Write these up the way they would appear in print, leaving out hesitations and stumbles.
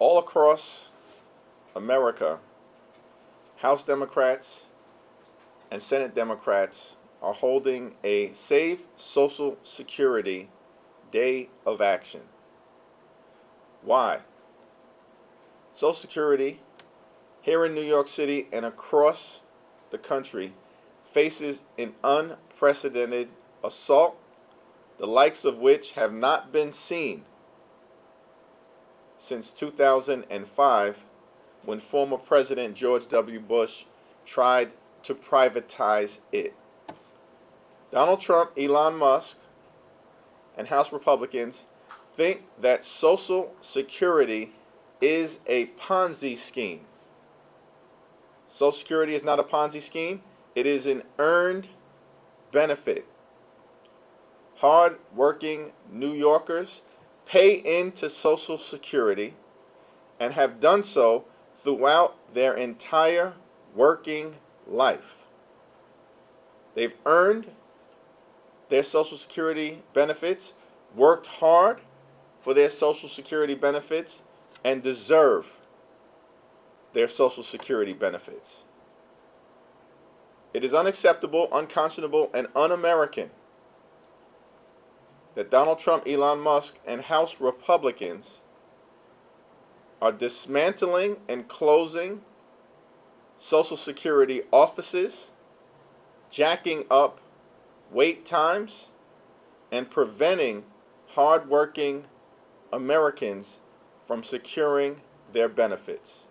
All across America, House Democrats and Senate Democrats are holding a Save Social Security Day of Action. Why? Social Security here in New York City and across the country faces an unprecedented assault, the likes of which have not been seen since 2005, when former President George W. Bush tried to privatize it. Donald Trump, Elon Musk, and House Republicans think that Social Security is a Ponzi scheme. Social Security is not a Ponzi scheme. It is an earned benefit. Hard-working New Yorkers pay into Social Security and have done so throughout their entire working life. They've earned their Social Security benefits, worked hard for their Social Security benefits, and deserve their Social Security benefits. It is unacceptable, unconscionable, and un-American that Donald Trump, Elon Musk, and House Republicans are dismantling and closing Social Security offices, jacking up wait times, and preventing hardworking Americans from securing their benefits.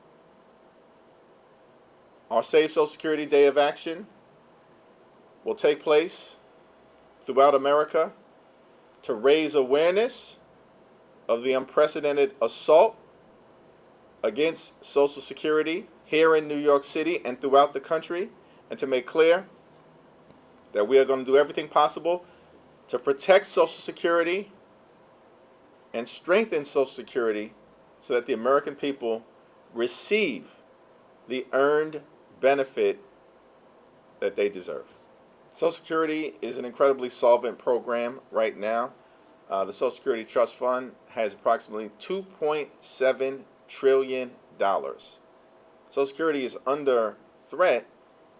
Our Save Social Security Day of Action will take place throughout America to raise awareness of the unprecedented assault against Social Security here in New York City and throughout the country, and to make clear that we are going to do everything possible to protect Social Security and strengthen Social Security so that the American people receive the earned benefit that they deserve. Social Security is an incredibly solvent program right now. The Social Security Trust Fund has approximately $2.7 trillion. Social Security is under threat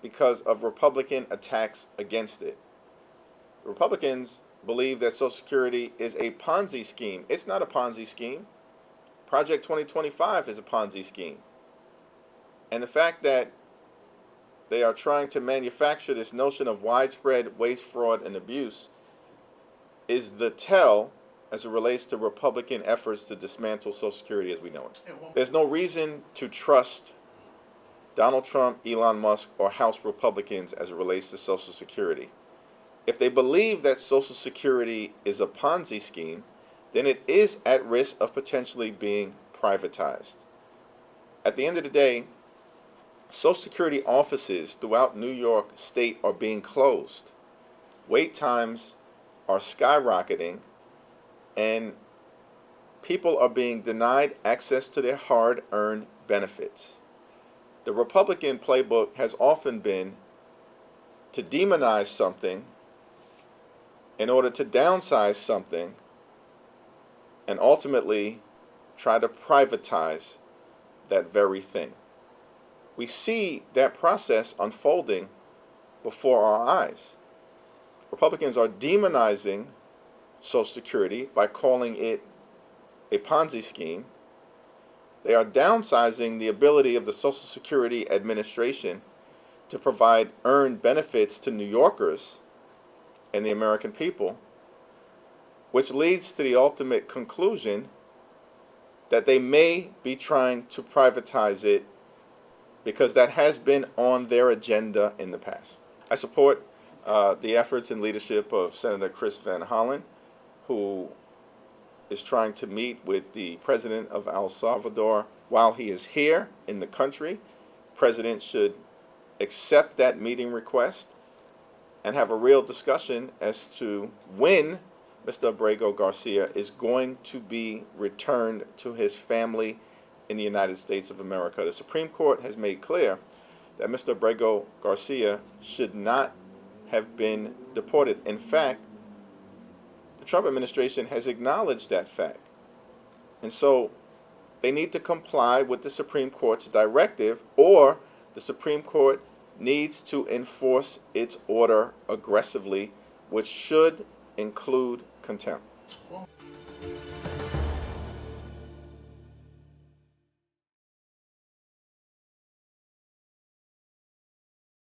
because of Republican attacks against it. Republicans believe that Social Security is a Ponzi scheme. It's not a Ponzi scheme. Project 2025 is a Ponzi scheme. And the fact that they are trying to manufacture this notion of widespread waste, fraud, and abuse is the tell as it relates to Republican efforts to dismantle Social Security as we know it. There's no reason to trust Donald Trump, Elon Musk, or House Republicans as it relates to Social Security. If they believe that Social Security is a Ponzi scheme, then it is at risk of potentially being privatized. At the end of the day, Social Security offices throughout New York State are being closed. Wait times are skyrocketing, and people are being denied access to their hard-earned benefits. The Republican playbook has often been to demonize something in order to downsize something and ultimately try to privatize that very thing. We see that process unfolding before our eyes. Republicans are demonizing Social Security by calling it a Ponzi scheme. They are downsizing the ability of the Social Security Administration to provide earned benefits to New Yorkers and the American people, which leads to the ultimate conclusion that they may be trying to privatize it because that has been on their agenda in the past. I support the efforts and leadership of Senator Chris Van Hollen, who is trying to meet with the president of El Salvador while he is here in the country. The president should accept that meeting request and have a real discussion as to when Mr. Abrego Garcia is going to be returned to his family in the United States of America. The Supreme Court has made clear that Mr. Abrego Garcia should not have been deported. In fact, the Trump administration has acknowledged that fact. And so They need to comply with the Supreme Court's directive, or the Supreme Court needs to enforce its order aggressively, which should include contempt.